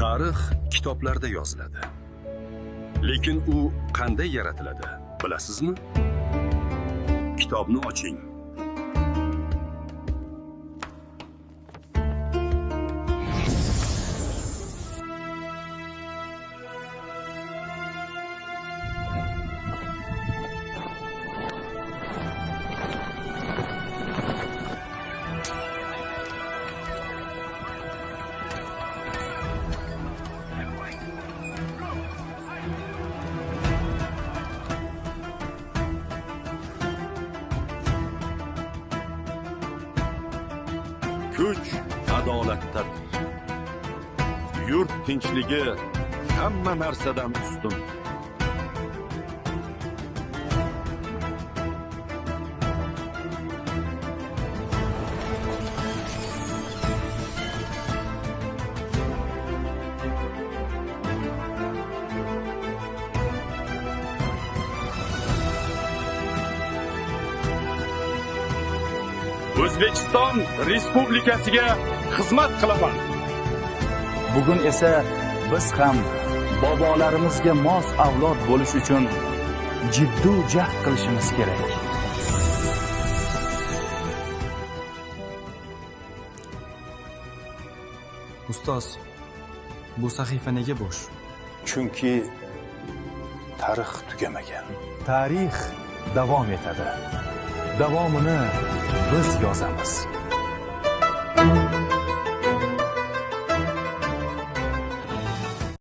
Tarix kitoblarda yoziladi. Lekin u qanday yaratiladi, bilasizmi? Kitobni oching. Kuch adolatdadir. Yurt tinchligi hamma narsadan ustun. O'zbekiston Respublikasiga xizmat qilaman. Bugun esa biz ham bobolarimizga mos avlod bo'lish uchun jiddiy jahd qilishimiz kerak. Ustoz, bu sahifa nega bo'sh? Chunki tarix tugamagan. Tarix davom etadi. Davomini biz yozamiz.